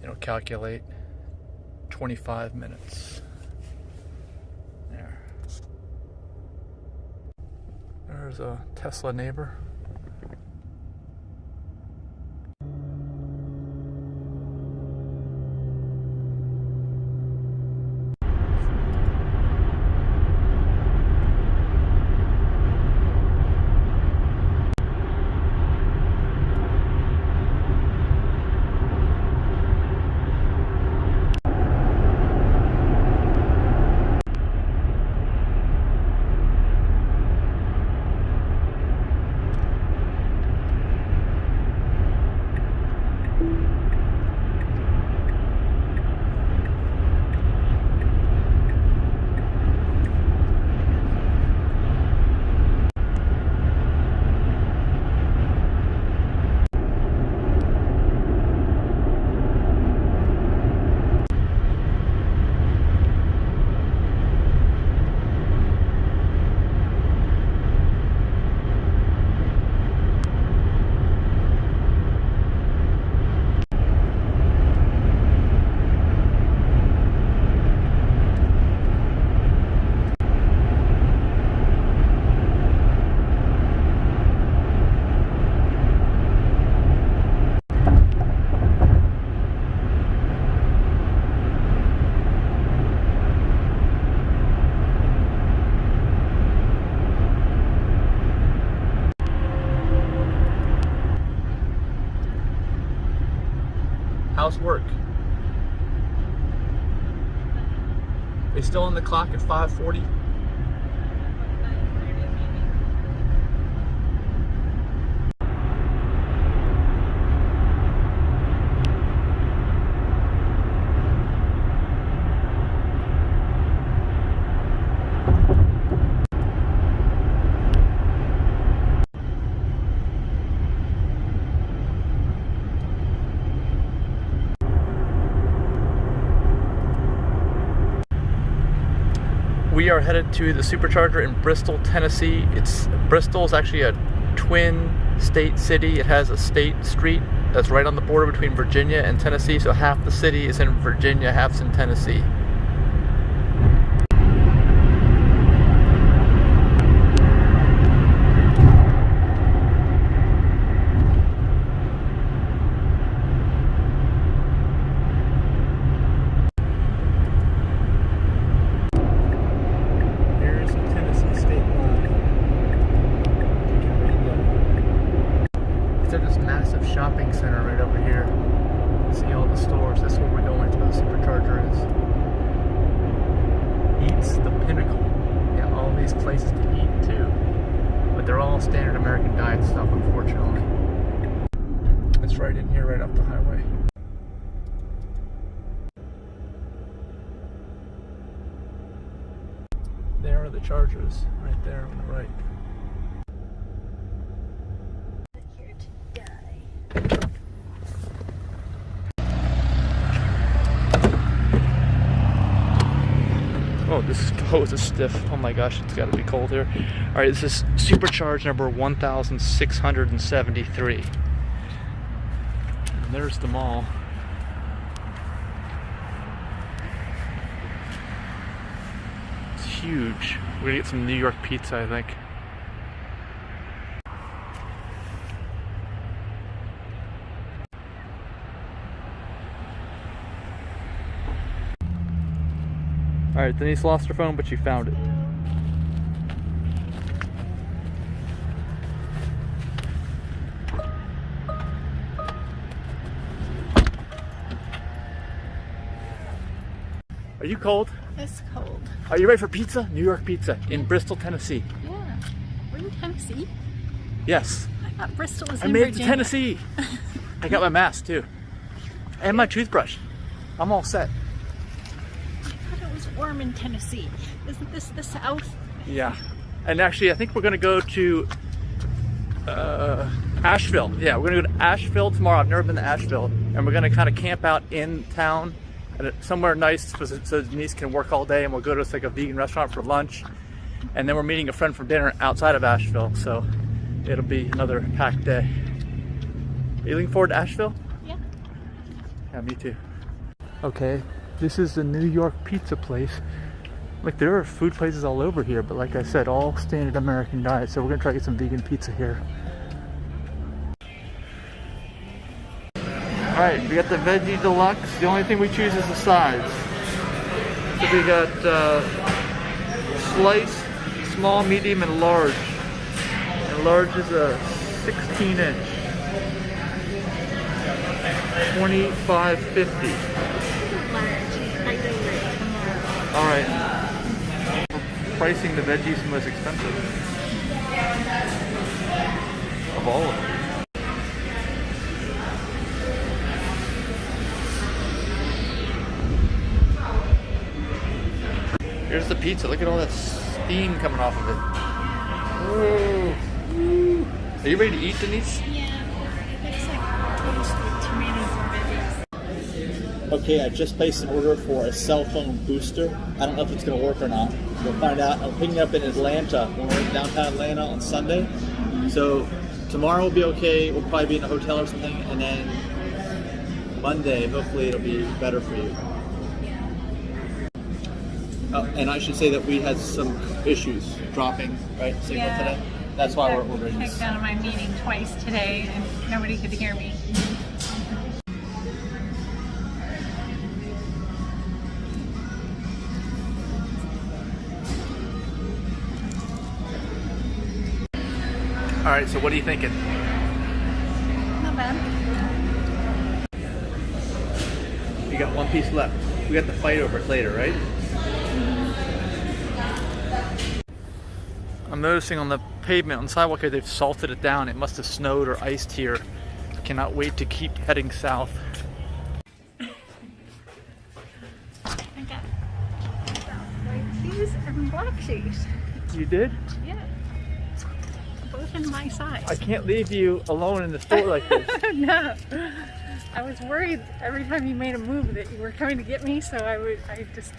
it'll calculate 25 minutes. There. There's a Tesla neighbor. How's work? They still on the clock at 5:40? We are headed to the supercharger in Bristol, Tennessee. Bristol is actually a twin state city. It has a state street that's right on the border between Virginia and Tennessee. So half the city is in Virginia, half's in Tennessee. Shopping center right over here. See all the stores. This is where we're going to. The supercharger is. Eats the Pinnacle. Yeah, all these places to eat too. But they're all standard American diet stuff, unfortunately. It's right in here, right off the highway. There are the chargers, right there on the right. Oh, this hose is stiff. Oh my gosh, it's got to be cold here. All right, this is supercharge number 1673. And there's the mall. It's huge. We're gonna get some New York pizza, I think. Alright, Denise lost her phone, but she found it. Are you cold? It's cold. Are you ready for pizza? New York pizza in Bristol, Tennessee. Yeah. We're in Tennessee? Yes. I thought Bristol was in Virginia. I made Virginia. it to Tennessee. I got my mask too. And my toothbrush. I'm all set. Warm in Tennessee. Isn't this the South? Yeah. And actually, I think we're going to go to Asheville. Yeah, we're going to go to Asheville tomorrow. I've never been to Asheville. And we're going to kind of camp out in town at somewhere nice so Denise can work all day, and we'll go to like a vegan restaurant for lunch. And then we're meeting a friend for dinner outside of Asheville. So it'll be another packed day. Are you looking forward to Asheville? Yeah. Yeah, me too. Okay, this is the New York pizza place. Like, there are food places all over here, but like I said, all standard American diet. So we're gonna try to get some vegan pizza here. All right, we got the veggie deluxe. The only thing we choose is the size. So we got slice, small, medium, and large. And large is a 16-inch. $25.50. All right. Pricing the veggies the most expensive of all of them. Here's the pizza. Look at all that steam coming off of it. Whoa. Are you ready to eat, Denise? Yeah, it's like toasted tomatoes and veggies. Okay, I just placed an order for a cell phone booster. I don't know if it's going to work or not. We'll find out. I'm picking it up in Atlanta when we're in downtown Atlanta on Sunday. So tomorrow will be okay. We'll probably be in a hotel or something. And then Monday, hopefully it'll be better for you. And I should say that we had some issues dropping, right, signal today. That's why we're ordering this. I kicked out of my meeting twice today and nobody could hear me. All right, so what are you thinking? Not bad. You got one piece left. We got the fight over it later, right? I'm noticing on the pavement, on the sidewalk here, they've salted it down. It must have snowed or iced here. Cannot wait to keep heading south. I got white shoes and black shoes. You did? Yeah. Both in my size. I can't leave you alone in the store like this. No. I was worried every time you made a move that you were coming to get me, so I just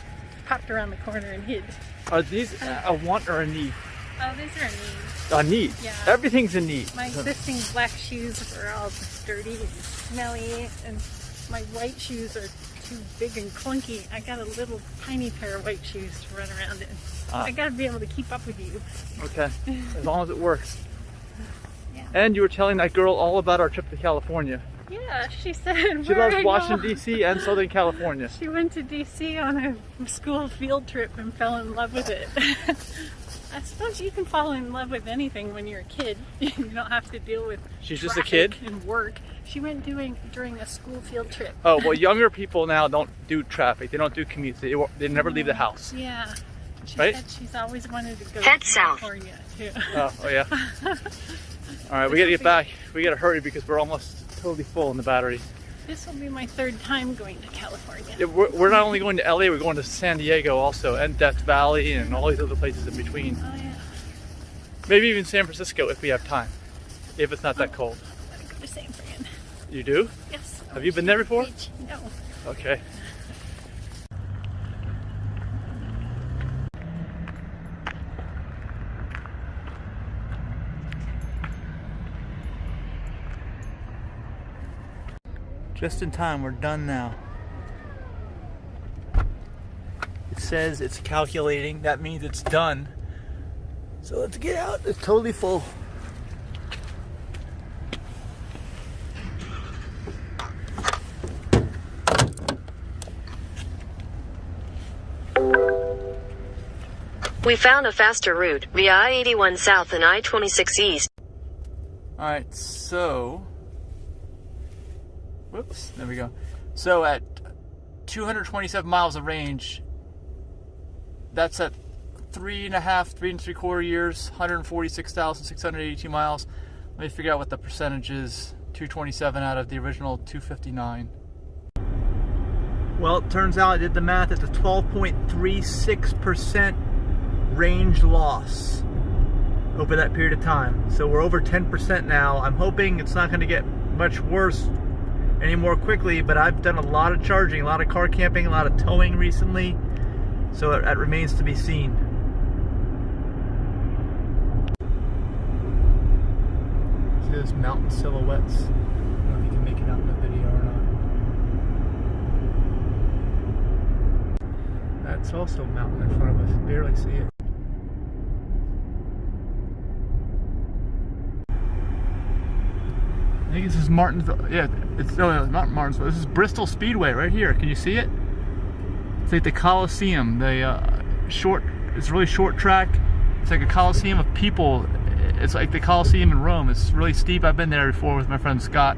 popped around the corner and hid. Are these a want or a need? Oh, these are a need. A need? Yeah. Everything's a need. My existing black shoes are all dirty and smelly, and my white shoes are too big and clunky. I got a little tiny pair of white shoes to run around in. I gotta be able to keep up with you. Okay, as long as it works. Yeah. And you were telling that girl all about our trip to California. Yeah, she said. She loves Washington, D.C. and Southern California. She went to D.C. on a school field trip and fell in love with it. I suppose you can fall in love with anything when you're a kid. You don't have to deal with She's just a kid? and work. She went during a school field trip. Oh, well, younger people now don't do traffic. They don't do commutes. They never leave the house. Yeah. She Right? said she's always wanted to go Head to south. California too. Oh yeah. All right, we gotta get back. We gotta hurry because we're almost totally full in the battery. This will be my third time going to California. Yeah, we're not only going to LA, we're going to San Diego also, and Death Valley, and all these other places in between. Oh yeah. Maybe even San Francisco if we have time, if it's not that cold. I go to San Fran. You do? Yes. Have you been there before? Beach. No. Okay. Just in time, we're done now. It says it's calculating, that means it's done. So let's get out, it's totally full. We found a faster route via I-81 South and I-26 East. Alright, so, whoops, there we go. So at 227 miles of range, that's at 3.5 years, 146,682 miles. Let me figure out what the percentage is. 227 out of the original 259. Well, it turns out I did the math. It's a 12.36% range loss over that period of time. So we're over 10% now. I'm hoping it's not going to get much worse any more quickly, but I've done a lot of charging, a lot of car camping, a lot of towing recently. So it remains to be seen. See those mountain silhouettes? I don't know if you can make it out in the video or not. that's also a mountain in front of us. Barely see it. I think this is Martinsville. Yeah, it's not Martinsville. This is Bristol Speedway right here. Can you see it? It's like the Coliseum. It's a really short track. It's like a Coliseum of people. It's like the Coliseum in Rome. It's really steep. I've been there before with my friend Scott,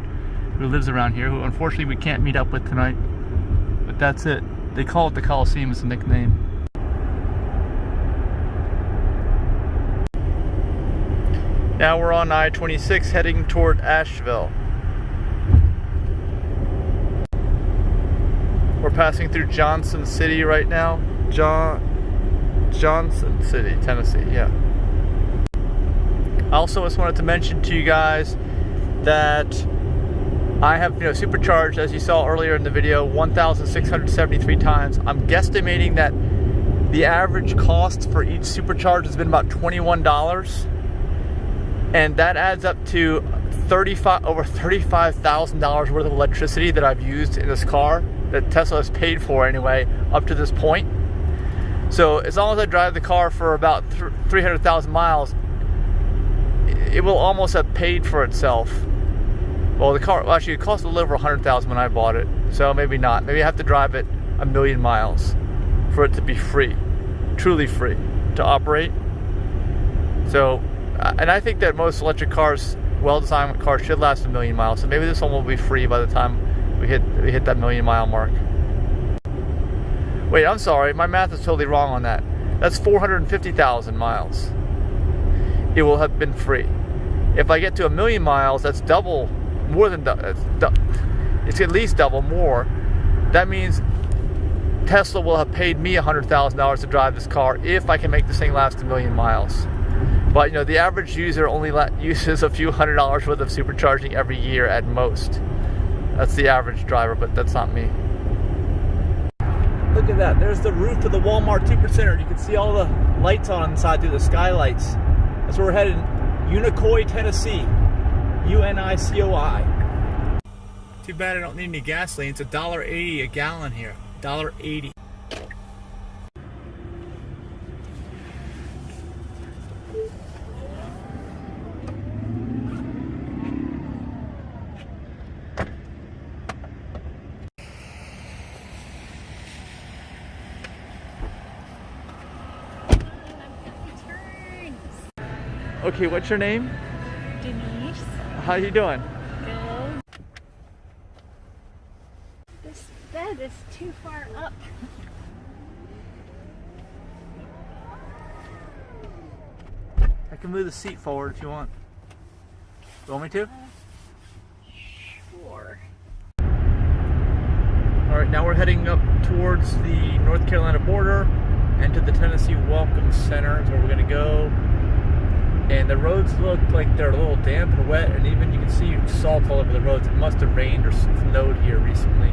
who lives around here, who unfortunately we can't meet up with tonight. But that's it. They call it the Coliseum as a nickname. Now we're on I-26 heading toward Asheville. We're passing through Johnson City right now. Johnson City, Tennessee, yeah. I also just wanted to mention to you guys that I have, supercharged, as you saw earlier in the video, 1,673 times. I'm guesstimating that the average cost for each supercharge has been about $21. And that adds up to over $35,000 worth of electricity that I've used in this car, that Tesla has paid for anyway, up to this point. So as long as I drive the car for about 300,000 miles, it will almost have paid for itself. Well, actually it cost a little over 100,000 when I bought it, so maybe not. Maybe I have to drive it 1,000,000 miles for it to be free, truly free to operate. So, and I think that most electric cars, well-designed cars, should last 1,000,000 miles. So maybe this one will be free by the time we hit that 1,000,000-mile mark. Wait, I'm sorry, my math is totally wrong on that. That's 450,000 miles. It will have been free. If I get to 1,000,000 miles, that's double, more than it's at least double more. That means Tesla will have paid me $100,000 to drive this car if I can make this thing last 1,000,000 miles. But the average user only uses a few $100s worth of supercharging every year at most. That's the average driver, but that's not me. Look at that. There's the roof of the Walmart Supercenter. You can see all the lights on inside through the skylights. That's where we're headed. Unicoi, Tennessee. UNICOI. Too bad I don't need any gasoline. It's $1.80 a gallon here. $1.80. Okay, what's your name? Denise. How you doing? Good. This bed is too far up. I can move the seat forward if you want. You want me to? Sure. Alright, now we're heading up towards the North Carolina border and to the Tennessee Welcome Center is where we're going to go. And the roads look like they're a little damp and wet, and even you can see salt all over the roads. It must have rained or snowed here recently.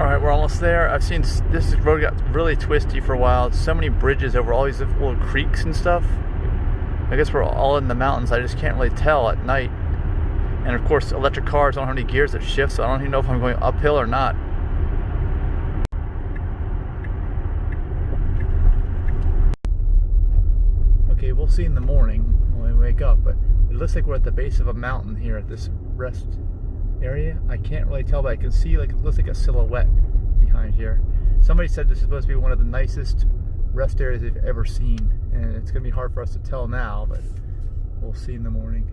Alright, we're almost there. I've seen this road got really twisty for a while. It's so many bridges over all these little creeks and stuff. I guess we're all in the mountains. I just can't really tell at night. And of course, electric cars don't have any gears that shift, so I don't even know if I'm going uphill or not. Okay, we'll see in the morning when we wake up, but it looks like we're at the base of a mountain here at this rest area. I can't really tell, but I can see it looks like a silhouette behind here. Somebody said this is supposed to be one of the nicest rest areas they've ever seen, and it's going to be hard for us to tell now, but we'll see in the morning.